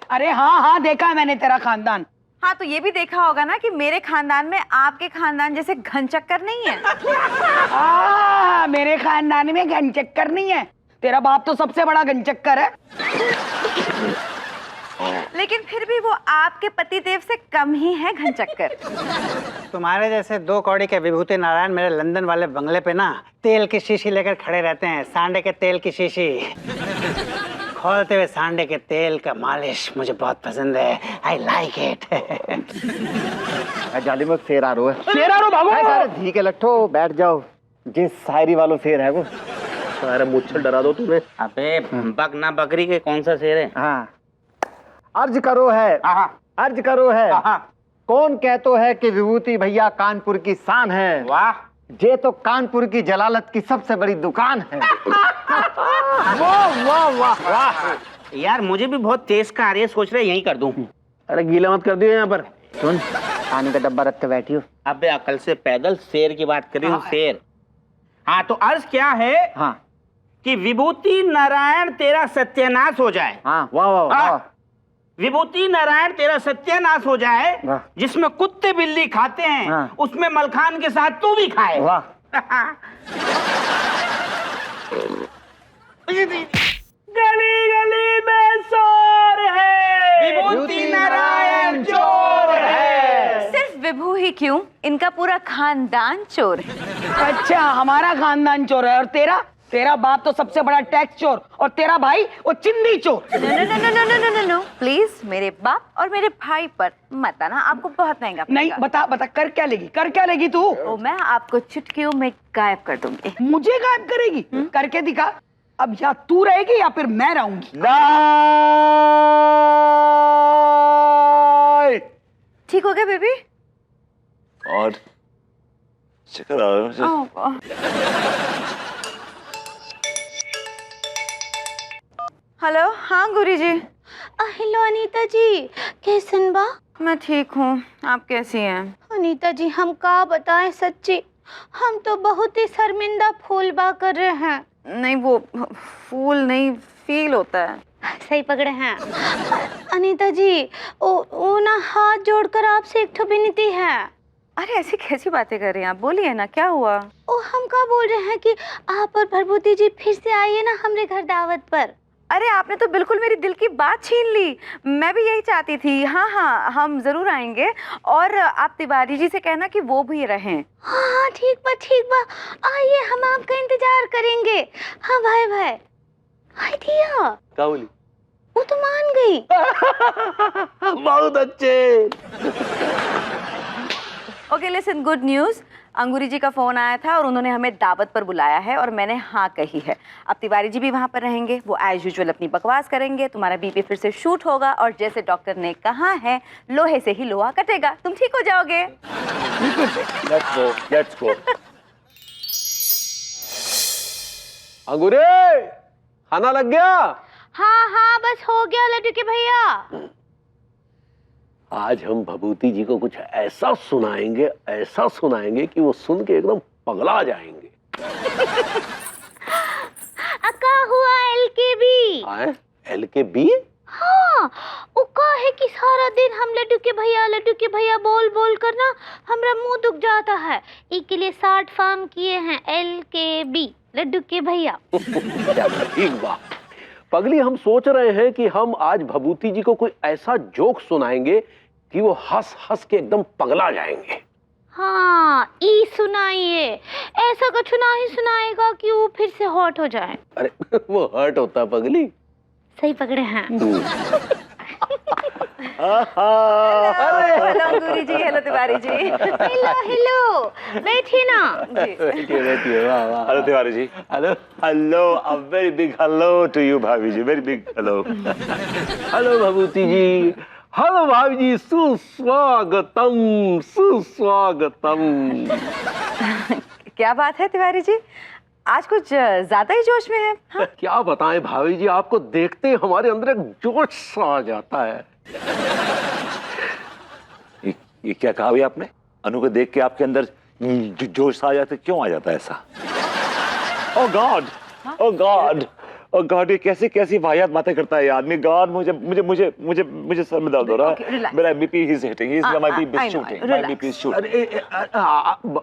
अरे हाँ हाँ, देखा है मैंने तेरा खानदान। हाँ, तो ये भी देखा होगा ना कि मेरे खानदान में आपके खानदान जैसे घनचक्कर नहीं है। मेरे खानदान में घनचक्कर नहीं है। तेरा बाप तो सबसे बड़ा घनचक्कर है। लेकिन फिर भी वो आपके पतिदेव से कम ही है घनचक्कर। तुम्हारे जैसे 2 कौड़ी के विभूति नारायण मेरे लंदन वाले बंगले पे ना तेल की शीशी लेकर खड़े रहते हैं। सांडे के तेल की शीशी खोलते हुए सांडे के तेल का मालिश मुझे बहुत पसंद है। I like it. जाली में शेर आ रहा है। शेर आ रहा, भागो। सारे धी के लट्ठो बैठ जाओ। जिस शायरी वालों शेर है वो। सारे मुच्छर डरा दो तुम्हें। अबे बक ना बकरी के कौन सा शेर है? हाँ, अर्ज करो है, अर्ज करो है। कौन कहतो है कि विभूति भैया कानपुर की शान है। वाह, ये तो कानपुर की जलालत की सबसे बड़ी दुकान है। वाह वाह वाह वाह। यार मुझे भी बहुत तेज का आ रही है, सोच रहे यहीं कर दूं। अरे गीला मत कर दियो यहाँ पर। सुन, पानी का डब्बा रख के बैठी हो। अबे अकल से पैदल, शेर की बात कर रही हूँ, शेर। हाँ तो अर्ज क्या है? हाँ कि विभूति नारायण तेरा सत्यानाश हो जाए। हाँ, वाह वाह वाह। विभूति नारायण तेरा सत्यानाश हो जाए। वाह। जिसमें कुत्ते बिल्ली खाते हैं, हाँ। उसमें मलखान के साथ तू भी खाए। वाह। गली गली में शोर है, विभूति नारायण चोर है। सिर्फ विभू ही क्यों, इनका पूरा खानदान चोर है। अच्छा, हमारा खानदान चोर है। और तेरा तेरा बाप तो सबसे बड़ा टैक्स चोर, और तेरा भाई वो चिंदी चोर। No no no no no no no no, please मेरे बाप और मेरे भाई पर मत आना, आपको बहुत महंगा नहीं, पड़ेगा। बता बता, कर क्या लेगी, कर क्या लेगी तू? तो मैं आपको चुटकियों में गायब कर दूंगी। मुझे गायब करेगी? करके दिखा। अब या तू रहेगी या फिर मैं रहूंगी। ठीक हो गया बेबी? और चक्कर आ रहा है मुझे। हेलो, हाँ गुरी जी। हेलो अनीता जी, कैसन बा? मैं ठीक हूँ, आप कैसी हैं? अनीता जी, हम का बताएं सच्ची, हम तो बहुत ही शर्मिंदा फूल बा कर रहे हैं। नहीं, वो फूल नहीं, फील होता है। सही पकड़े हैं। अनीता जी, ओ ना हाथ जोड़कर आपसे एक ठो विनती है। अरे ऐसी कैसी बातें कर रही हैं आप, बोलिए ना, क्या हुआ? ओ हम का बोल रहे हैं कि आप और भरभूति जी फिर से आइए ना हमरे घर दावत पर। अरे आपने तो बिल्कुल मेरी दिल की बात छीन ली। मैं भी यही चाहती थी। हाँ हाँ, हम जरूर आएंगे। और आप तिवारी जी से कहना कि वो भी रहें। हाँ हाँ, ठीक बा, आइए, हम आपका इंतजार करेंगे। हाँ भाई भाई, हाय दिया, क्या बोली? वो तो मान गई। बहुत अच्छे। Okay listen, good news. Angoori ji का फ़ोन आया था और उन्होंने हमें दावत पर बुलाया है और मैंने हाँ कही है। अब तिवारी जी भी वहाँ पर रहेंगे, वो एज यूजुअल अपनी बकवास करेंगे, तुम्हारा बीपी फिर से शूट होगा और जैसे डॉक्टर ने कहा है, लोहे से ही लोहा कटेगा, तुम ठीक हो जाओगे। Let's go. अंगूरे, खाना लग गया? हाँ हाँ, बस हो गया लड्डू के भैया। आज हम भभूति जी को कुछ ऐसा सुनाएंगे कि वो सुन के एकदम पगला जाएंगे। अक्का हुआ LKB। आए? LKB? हाँ, वो का है कि सारा दिन हम लड्डू के भैया बोल बोल कर ना हमरा मुंह दुख जाता है। इसके लिए 60 फार्म किए हैं LKB, लड्डू के भैया। ठीक बात। पगली, हम सोच रहे हैं कि हम आज भभूति जी को कोई ऐसा जोक सुनाएंगे कि वो हंस हंस के एकदम पगला जाएंगे। हाँ, ई सुनाइए। ऐसा कुछ ना ही सुनाएगा कि वो फिर से हॉट हो जाए। अरे वो हर्ट होता पगली। सही पकड़े हैं। Hello Angoori ji, hello Tiwari ji. Hello, बैठिए ना। बैठिए। वाह वाह। Hello Tiwari ji. Hello. Hello, a very big hello to you भाभी जी, very big hello. Hello Bhabhuti ji. Hello भाभी जी, सुस्वागतम सुस्वागतम। क्या बात है तिवारी जी, आज कुछ ज्यादा ही जोश में है। हाँ? क्या बताएं भाभी जी, आपको देखते ही हमारे अंदर एक जोश सा आ जाता है। ये क्या कहा भाई आपने? अनु को देख के आपके अंदर जोश आ जाता है, क्यों आ जाता है ऐसा? ओह गॉड, ओह गॉड, और गॉड, ये कैसी कैसी वाहियात बातें करता है ये आदमी। गॉड, मुझे मुझे मुझे मुझे मुझे सर में दर्द हो रहा है। मेरा BP is hitting, my BP is shooting, my BP is shooting. अरे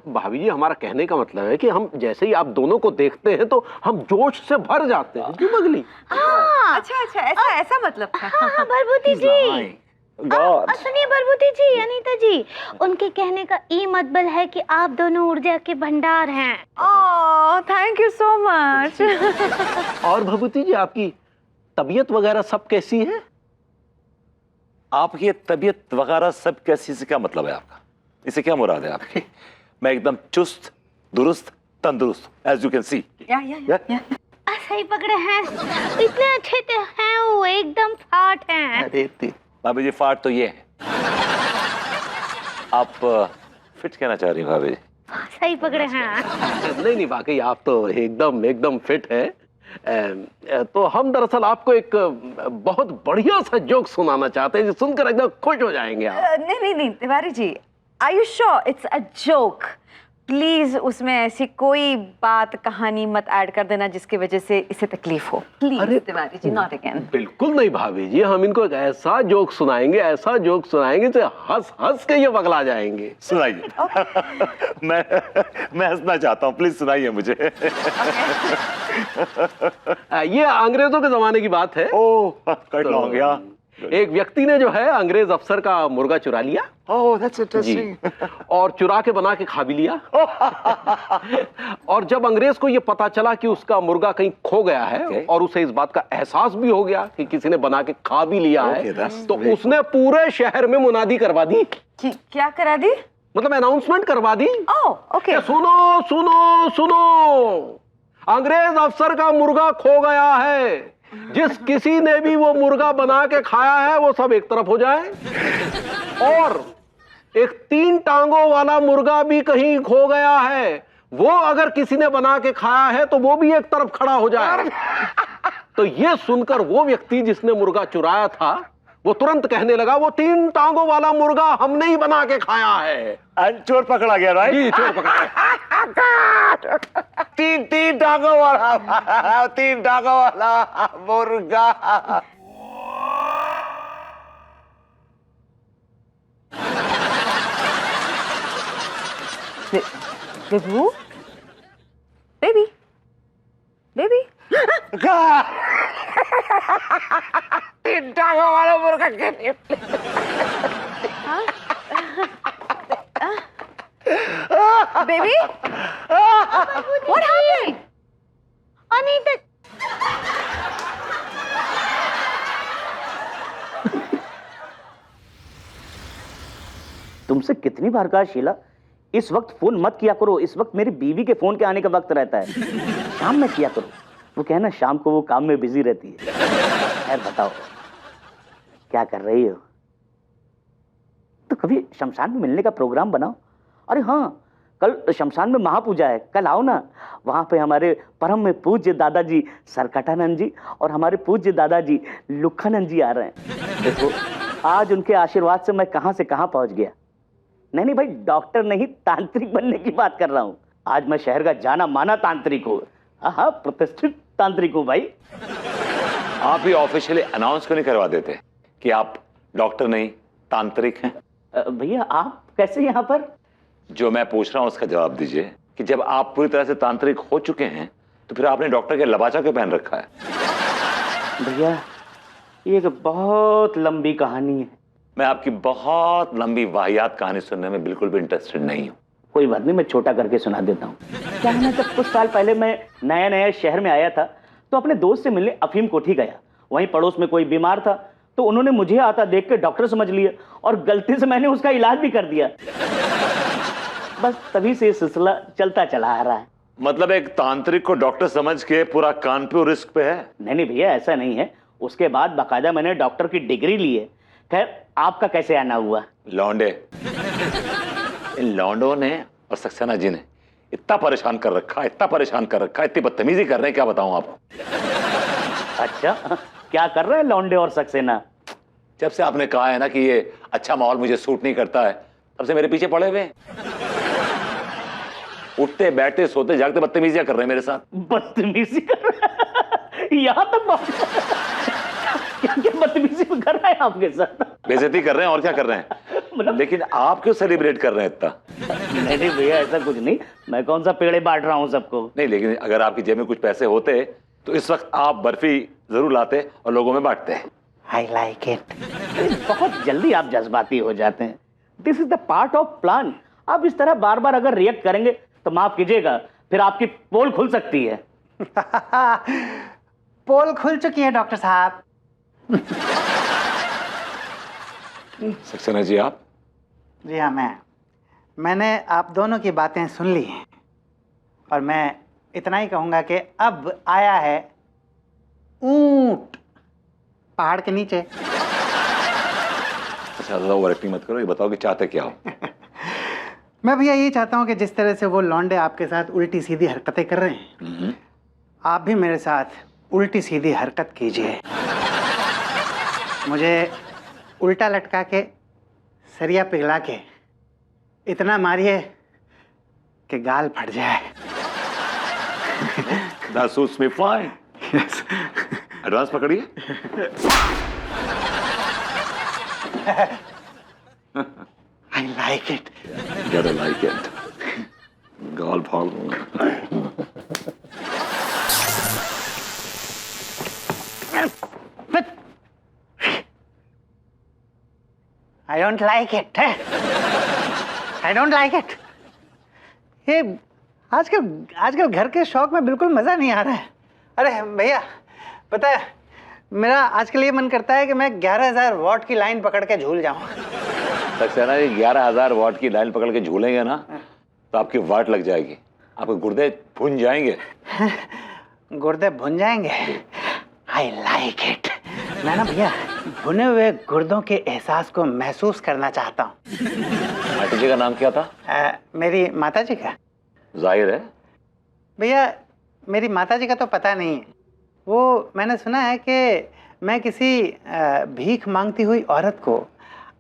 भाभी जी, हमारा कहने का मतलब है कि हम जैसे ही आप दोनों को देखते हैं तो हम जोश से भर जाते हैं। क्यों पगली? अच्छा अच्छा, ऐसा मतलब था। हाँ भरभूति जी, गॉड, सुनिए भरभूति जी, अनीता जी, उनके कहने का ई मतलब है कि आप दोनों ऊर्जा के भंडार हैं। ओह, थैंक यू सो मच। और भभूति जी, आपकी तबीयत वगैरह सब कैसी है? आपकी तबीयत वगैरह सब कैसी से क्या मतलब है आपका? इससे क्या मुराद है आपकी? मैं एकदम चुस्त दुरुस्त तंदुरुस्त, एज यू कैन सी। या सही पकड़े हैं, इतने अच्छे तो हैं वो, एकदम फाट हैं। अरे भाभी जी, फाट तो ये है। आप फिट कहना चाह रही हैं भाभी जी? सही पकड़े हैं। नहीं, वाकई आप तो एकदम फिट है। तो हम दरअसल आपको एक बहुत बढ़िया सा जोक सुनाना चाहते हैं, जो सुनकर एकदम खुश हो जाएंगे आप। नहीं Tiwari ji, are you sure it's a joke? Please उसमें ऐसी कोई बात कहानी मत ऐड कर देना जिसकी वजह से इसे तकलीफ हो। Please Tiwari ji, not again. बिल्कुल नहीं भाभी जी, हम इनको एक ऐसा जोक सुनाएंगे जो हंस हंस के ये पगला जाएंगे। सुनाइए। मैं हंसना चाहता हूँ, प्लीज सुनाइए मुझे। ये अंग्रेजों के जमाने की बात है। ओह, कट लॉन्ग गया। एक व्यक्ति ने जो है अंग्रेज अफसर का मुर्गा चुरा लिया। ओह, दैट्स इंटरेस्टिंग। और चुरा के बना के खा भी लिया। और जब अंग्रेज को ये पता चला कि उसका मुर्गा कहीं खो गया है और उसे इस बात का एहसास भी हो गया कि किसी ने बना के खा भी लिया है, तो उसने पूरे शहर में मुनादी करवा दी। क्या करा दी? मतलब अनाउंसमेंट करवा दी। ओह, ओके। सुनो सुनो सुनो, अंग्रेज अफसर का मुर्गा खो गया है। जिस किसी ने भी वो मुर्गा बना के खाया है वो सब एक तरफ हो जाए, और एक 3 टांगों वाला मुर्गा भी कहीं खो गया है, वो अगर किसी ने बना के खाया है तो वो भी एक तरफ खड़ा हो जाए। तो ये सुनकर वो व्यक्ति जिसने मुर्गा चुराया था, वो तुरंत कहने लगा, वो 3 टांगों वाला मुर्गा हमने ही बना के खाया है। चोर पकड़ा गया, राइट? जी, चोर पकड़ा गया। 3 टांगों वाला 3 टांगों वाला मुर्गा। विभू, बेबी बेबी, 3 टांगों वाला मुर्गा के बेबी, what happened? अनीता, तुमसे कितनी बार कहा शीला, इस वक्त फोन मत किया करो, इस वक्त मेरी बीवी के फोन के आने का वक्त रहता है, शाम में किया करो। वो कहना शाम को वो काम में बिजी रहती है। खैर बताओ, क्या कर रही हो? तो कभी शमशान में मिलने का प्रोग्राम बनाओ। अरे हाँ, कल शमशान में महापूजा है, कल आओ ना। वहां पे हमारे परम में पूज्य दादाजी सरकटानंद जी और हमारे पूज्य दादाजी लुखानंद जी आ रहे हैं। देखो, आज उनके आशीर्वाद से मैं कहां से कहां पहुंच गया। नहीं भाई, डॉक्टर नहीं, तांत्रिक बनने की बात कर रहा हूं। आज मैं शहर का जाना माना तांत्रिक हूं। हाँ, प्रतिष्ठित तांत्रिक हूं भाई। आप ही ऑफिशियली अनाउंस क्यों नहीं करवा देते कि आप डॉक्टर नहीं तांत्रिक हैं? भैया, आप कैसे यहाँ पर? जो मैं पूछ रहा हूं उसका जवाब दीजिए कि जब आप पूरी तरह से तांत्रिक हो चुके हैं तो फिर आपने डॉक्टर के लबाचा क्यों पहन रखा है? भैया, ये एक बहुत लंबी कहानी है। मैं आपकी बहुत लंबी वाहियात कहानी सुनने में बिल्कुल भी इंटरेस्टेड नहीं हूँ। कोई बात नहीं, मैं छोटा करके सुना देता हूँ। क्या है ना, जब कुछ साल पहले मैं नया नया शहर में आया था तो अपने दोस्त से मिलने अफीम कोठी गया। वहीं पड़ोस में कोई बीमार था तो उन्होंने मुझे आता देख के डॉक्टर समझ लिया और गलती से मैंने उसका इलाज भी कर दिया। बस तभी से ये सिलसिला चलता चला आ रहा है। मतलब एक तांत्रिक को डॉक्टर समझ के पूरा कानपुर रिस्क पे है? नहीं भैया, ऐसा नहीं है। उसके बाद बाकायदा मैंने डॉक्टर की डिग्री ली है। खैर, आपका कैसे आना हुआ? लौंडे, इन लौंडों ने और सक्सेना जी ने इतना परेशान कर रखा, इतनी बदतमीजी कर रहे हैं, क्या बताऊं आपको। अच्छा, क्या कर रहे हैं लौंडे और सक्सेना? जब से आपने कहा है ना कि ये अच्छा माहौल मुझे सूट नहीं करता है, तब से मेरे पीछे पड़े हुए हैं। उठते बैठते सोते जागते बदतमीजियां कर रहे हैं मेरे साथ। बदतमीजी कर रहे हैं? यहाँ तक क्या क्या बदतमीजी कर रहा है आपके साथ? बेइज्जती कर रहे हैं और क्या कर रहे हैं, लेकिन आप क्यों सेलिब्रेट कर रहे हैं इतना? नहीं भैया, ऐसा कुछ नहीं, मैं कौन सा पेड़े बांट रहा हूँ सबको। नहीं, लेकिन अगर आपकी जेब में कुछ पैसे होते तो इस वक्त आप बर्फी जरूर लाते और लोगों में बांटते। I like it. बहुत जल्दी आप जज्बाती हो जाते हैं। This is the part of plan. आप इस तरह बार बार अगर रिएक्ट करेंगे तो माफ कीजिएगा, फिर आपकी पोल खुल सकती है। पोल खुल चुकी है डॉक्टर साहब। सक्सेना जी, आप? जी हाँ, मैंने आप दोनों की बातें सुन ली हैं और मैं इतना ही कहूँगा कि अब आया है ऊंट पहाड़ के नीचे। अच्छा, ओवर एक्टिंग मत करो, ये बताओ कि चाहते क्या हो? मैं भैया यही चाहता हूँ कि जिस तरह से वो लौंडे आपके साथ उल्टी सीधी हरकतें कर रहे हैं, आप भी मेरे साथ उल्टी सीधी हरकत कीजिए। मुझे उल्टा लटका के सरिया पिघला के इतना मारिए कि गाल फट जाए। That suits me fine. Advance पकड़िए। I like it. Gotta like it. गाल फाड़ दूंगा। I don't like it. I don't like it. ये आजकल घर के शौक में बिल्कुल मज़ा नहीं आ रहा है। अरे भैया, पता है मेरा आजकल ये मन करता है कि मैं 11,000 वॉट की लाइन पकड़ के झूल जाऊं। सक्सेना जी, 11,000 वॉट की लाइन पकड़ के झूलेंगे ना तो आपकी वाट लग जाएगी, आपके गुर्दे भुन जाएंगे। गुर्दे भुन जाएंगे? I like it. मैं ना भैया भुने हुए गुर्दों के एहसास को महसूस करना चाहता हूँ। माता जी का नाम क्या था? मेरी माता जी का? जाहिर है। भैया मेरी माता जी का तो पता नहीं है। वो मैंने सुना है कि मैं किसी भीख मांगती हुई औरत को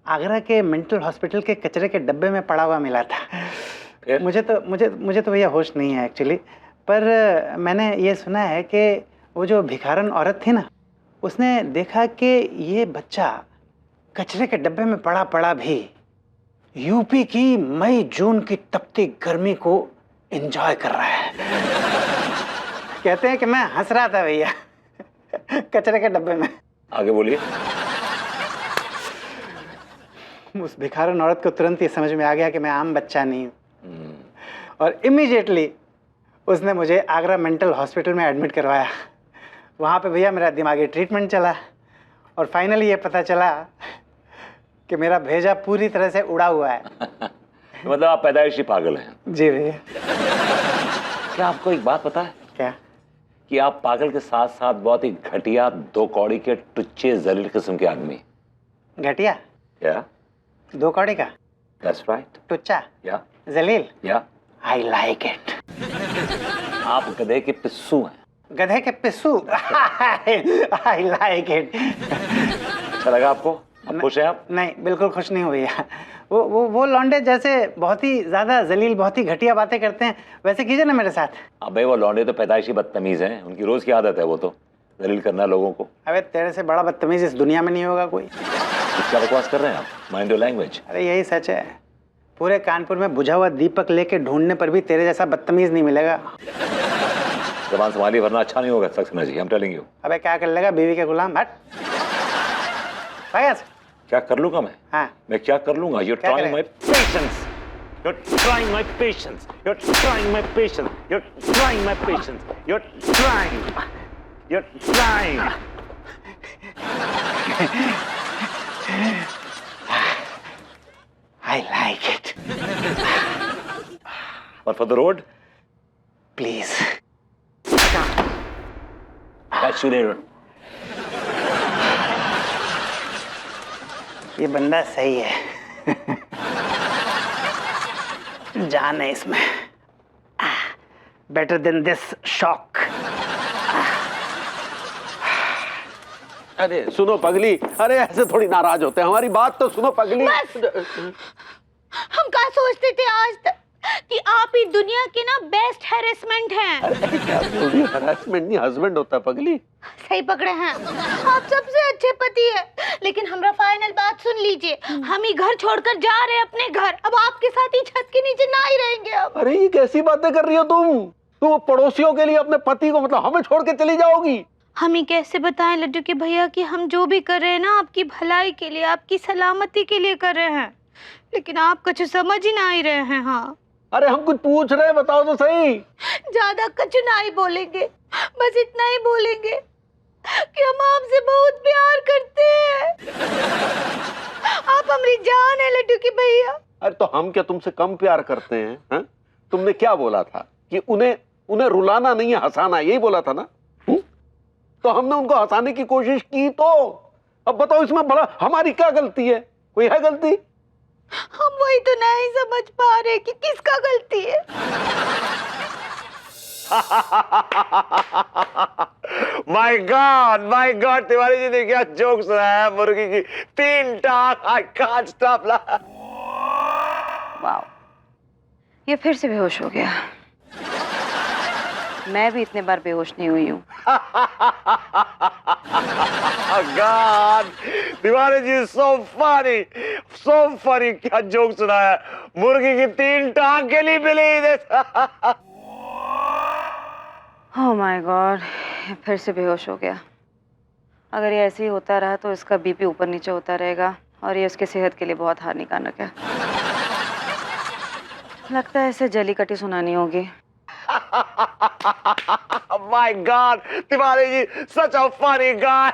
आगरा के मेंटल हॉस्पिटल के कचरे के डब्बे में पड़ा हुआ मिला था। मुझे तो भैया होश नहीं है एक्चुअली, पर मैंने ये सुना है कि वो जो भिखारन औरत थी ना, उसने देखा कि ये बच्चा कचरे के डब्बे में पड़ा पड़ा भी यूपी की मई जून की तपती गर्मी को एंजॉय कर रहा है। कहते हैं कि मैं हंस रहा था भैया कचरे के डब्बे में। आगे बोलिए। उस भिखारन औरत को तुरंत ही समझ में आ गया कि मैं आम बच्चा नहीं हूँ, और इमीडिएटली उसने मुझे आगरा मेंटल हॉस्पिटल में एडमिट करवाया। वहाँ पे भैया मेरा दिमागी ट्रीटमेंट चला और फाइनली ये पता चला कि मेरा भेजा पूरी तरह से उड़ा हुआ है। मतलब आप पैदाइशी पागल हैं? जी भैया। क्या आपको एक बात पता है? क्या? कि आप पागल के साथ साथ बहुत ही घटिया, दो कौड़ी के, टुच्चे, जलील किस्म के आदमी। घटिया? क्या? दो कौड़ी का? That's right. टुच्चा? या? जलील? या? I like it. आप गधे के पिस्सू हैं। गधे के पिस्सू? I like it. अच्छा लगा आपको? अब खुश हैं आप? नहीं, बिल्कुल खुश नहीं हुई। वो लौंडे जैसे बहुत ही ज्यादा जलील, बहुत ही घटिया बातें करते हैं, वैसे कीजिए ना मेरे साथ। अबे वो लौंडे तो पैदाइशी बदतमीज हैं, उनकी रोज की आदत है वो तो जलील करना लोगों को। अबे तेरे से बड़ा बदतमीज इस दुनिया में नहीं होगा कोई। क्या बकवास कर रहे हैं आप? Mind your language. अरे यही सच है, पूरे कानपुर में बुझा हुआ दीपक लेके ढूंढने पर भी तेरे जैसा बदतमीज नहीं मिलेगा। जबान संभाली वरना अच्छा नहीं होगा Saxena ji, I am telling you. अबे क्या कर लेगा बीवी के गुलाम, हट। क्या कर लूंगा मैं? हाँ। मैं क्या कर लूंगा? You're trying my patience. You're trying my patience. You're trying my patience. You're trying my patience. You're trying. You're trying. I like it. But for the road, Please. catch you later. ये बंदा सही है। जान है इसमें। Better than this shock. अरे सुनो पगली, अरे ऐसे थोड़ी नाराज होते हैं, हमारी बात तो सुनो पगली। हम क्या सोचते थे आज तक कि आप ही दुनिया के ना बेस्ट हैरेसमेंट हैं। हरासमेंट नहीं, हस्बैंड होता है पगली। सही पकड़े हैं, आप सबसे अच्छे पति है। लेकिन हमारा फाइनल बात सुन लीजिए, हम ही घर छोड़कर जा रहे हैं अपने घर। अब आपके साथ ही छत के नीचे ना ही रहेंगे अब। अरे ये कैसी बातें कर रही हो तुम पड़ोसियों के लिए अपने पति को मतलब हमें छोड़ के चली जाओगी? हम ही कैसे बताएं लड्डू के भैया कि हम जो भी कर रहे हैं ना आपकी भलाई के लिए, आपकी सलामती के लिए कर रहे हैं। लेकिन आप कुछ समझ ही ना ही रहे हैं। हाँ, अरे हम कुछ पूछ रहे हैं, बताओ तो सही। ज्यादा कुछ ना ही बोलेंगे, बस इतना ही बोलेंगे कि हम आपसे बहुत प्यार करते हैं। आप हमारी जान है लड्डू के भैया। अरे तो हम क्या तुमसे कम प्यार करते हैं? हा? तुमने क्या बोला था कि उन्हें रुलाना नहीं है, हंसाना, यही बोला था ना? तो हमने उनको हंसाने की कोशिश की। तो अब बताओ इसमें बड़ा हमारी क्या गलती है? कोई है गलती? हम वही तो नहीं समझ पा रहे कि किसका गलती है। माय गॉड तिवारी जी ने क्या जोक सुनाया है। मुर्गी की 3 टांग, I can't stop laugh. Wow, ये फिर से बेहोश हो गया। मैं भी इतने बार बेहोश नहीं हुई हूँ। गॉड तिवारी जी सो फनी क्या जोक सुनाया है। मुर्गी की 3 टांग के लिए मिली। ओह माय गॉड, फिर से बेहोश हो गया। अगर ये ऐसे ही होता रहा तो इसका बीपी ऊपर नीचे होता रहेगा और ये उसकी सेहत के लिए बहुत हानिकारक है। लगता है इसे जली कटी सुनानी होगी। My God Tiwari ji such a funny guy.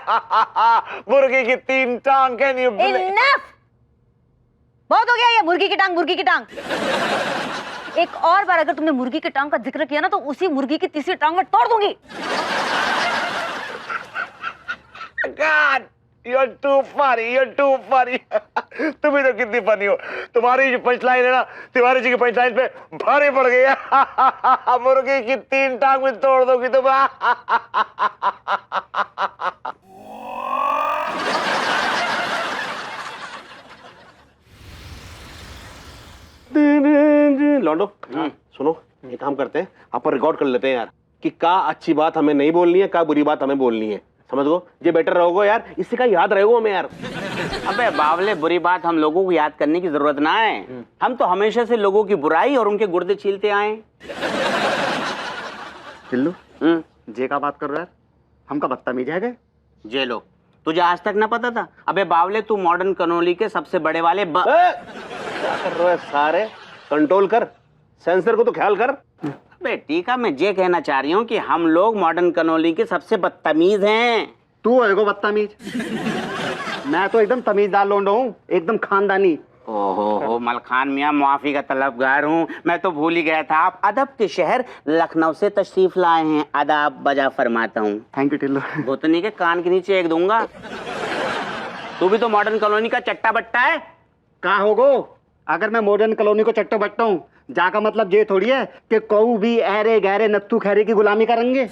मुर्गी की 3 टांग, कैन यू बिलीव? इनफ! बहुत हो गया ये मुर्गी की टांग, मुर्गी की टांग। एक और बार अगर तुमने मुर्गी की टांग का जिक्र किया ना तो उसी मुर्गी की तीसरी टांग में तोड़ दूंगी। God, you're too funny. तुम ही तो कितनी फनी हो। तुम्हारी जो पंच लाइन है ना, तिवारी जी की पंच लाइन पे भारी पड़ गई है। मुर्गी की 3 टांग में तोड़ दोगी तुम। लौंडो, सुनो, ये काम करते हैं, अपन रिकॉर्ड कर लेते हैं यार कि क्या अच्छी बात हमें नहीं बोलनी है, क्या बुरी बात हमें बोलनी है। समझ गो, ये बेटर रहोगे यार, इससे का याद रहेगा हमें यार। अबे बावले, बुरी बात हम लोगों को याद करने की जरूरत ना है। हम तो हमेशा से लोगों की बुराई और उनके गुर्दे छीलते आए। टिल्लू, जे का बात कर रहा है, हमका बदतमीज है गए। जे लो, तुझे आज तक ना पता था? अबे बावले, तू मॉडर्न कनोली के सबसे बड़े वाले क्या कर रहे हो सारे? कंट्रोल कर, सेंसर को तो ख्याल कर। बेटी का मैं ये कहना चाह रही हूँ कि हम लोग मॉडर्न कनोली के सबसे बदतमीज हैं। तू है गो बदतमीज। मैं तो एकदम तमीजदार लोंडा हूँ, एकदम खानदानी। ओहो मलखान मियाँ, मुआफी का तलबगार हूँ। मैं तो भूल ही गया था, आप अदब के शहर लखनऊ से तशरीफ लाए हैं। अदाब बजा फरमाता हूँ। Thank you Tillu. भुतनी के कान के नीचे एक दूंगा। तू भी तो मॉडर्न कॉलोनी का चट्टा बट्टा है। कहा होगो, अगर मैं मॉडर्न कॉलोनी को चट्टा बट्टा हूँ, जाका मतलब ये थोड़ी है कि कऊ भी ऐरे गहरे नत्थू खैरे की गुलामी करेंगे।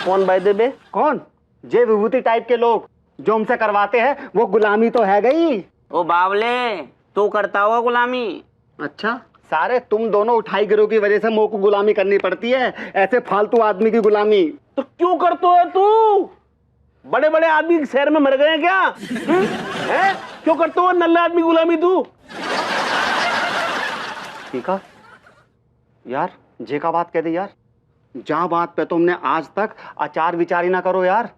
कौन बाय दे बे? कौन? जे विभूति टाइप के लोग जो हमसे करवाते हैं, वो गुलामी तो है गई। ओ बावले, तू करता होगा गुलामी। अच्छा, सारे तुम दोनों उठाई गिरो की वजह से मोह को गुलामी करनी पड़ती है, ऐसे फालतू आदमी की गुलामी। तो क्यों करते हो तू? बड़े बड़े आदमी शहर में मर गए हैं क्या? हैं? क्यों करते हो नल्ला आदमी गुलामी तू? ठीक है यार, जे का बात कह दे यार। जहाँ बात पे तुमने आज तक आचार विचार ही ना करो यार।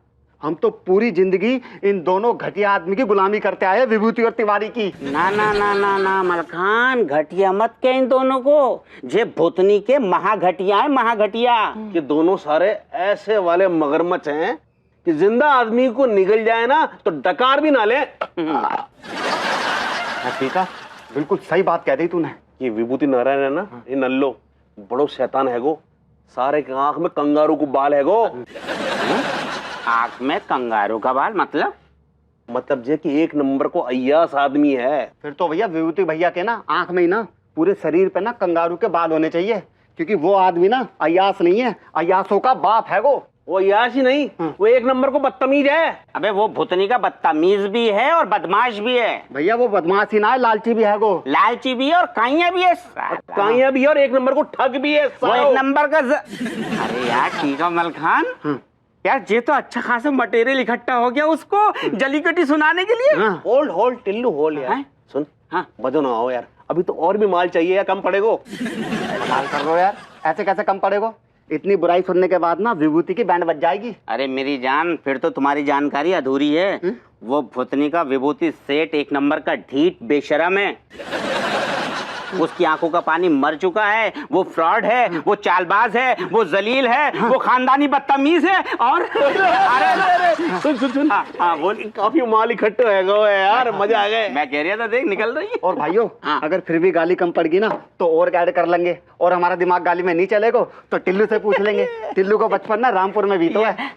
हम तो पूरी जिंदगी इन दोनों घटिया आदमी की गुलामी करते आए, विभूति और तिवारी की। ना ना ना ना ना मलखान, घटिया मत कह इन दोनों को। जे भुतनी के महाघटिया है, महाघटिया। कि दोनों सारे ऐसे वाले मगरमच्छ हैं कि जिंदा आदमी को निगल जाए ना तो डकार भी ना ले। ठीक है, बिल्कुल सही बात कह दी तूने। ये विभूति नारायण है ना, ये नल्लो बड़ो शैतान है गो। सारे के आंख में कंगारू को बाल है गो। आंख में कंगारू का बाल मतलब जे कि 1 नंबर को अय्यास आदमी है। फिर तो भैया विभूति भैया के ना आंख में ही ना पूरे शरीर पे ना कंगारू के बाल होने चाहिए, क्योंकि वो आदमी ना अय्यास नहीं है, अय्यासों का बाप है वो। वो याशी नहीं, वो एक नंबर को बदतमीज है। अबे वो भुतनी का बदतमीज भी है और बदमाश भी है। भैया वो बदमाश ही ना है, लालची भी है वो। लालची भी है और काइया भी है। काइया भी है और एक नंबर को ठग भी है। वो एक नंबर का अरे यार ठीक है मल खान, यार ये तो अच्छा खासा मटेरियल इकट्ठा हो गया उसको जलीकटी सुनाने के लिए। होल्ड होल्ड टिल्लू होल्ड यार। हैं? सुन, हाँ बदो ना आओ यार, अभी तो और भी माल चाहिए या कम पड़ेगो? कमाल कर रहे हो यार, ऐसे कैसे कम पड़ेगा? इतनी बुराई सुनने के बाद ना विभूति की बैंड बज जाएगी। अरे मेरी जान, फिर तो तुम्हारी जानकारी अधूरी है। वो भुतनी का विभूति सेठ एक नंबर का ढीठ बेशरम है। उसकी आंखों का पानी मर चुका है, वो फ्रॉड है, वो चालबाज है, वो जलील है, वो खानदानी बदतमीज है और अरे सुन सुन सुन, हाँ बोल। काफी माल इकट्ठे है गो यार, मजा आ गए। मैं कह रहा था देख निकल रही है। और भाइयों हाँ। अगर फिर भी गाली कम पड़गी ना तो और ऐड कर लेंगे, और हमारा दिमाग गाली में नहीं चलेगा तो टिल्लू से पूछ लेंगे। टिल्लू को बचपन ना रामपुर में बीतो है।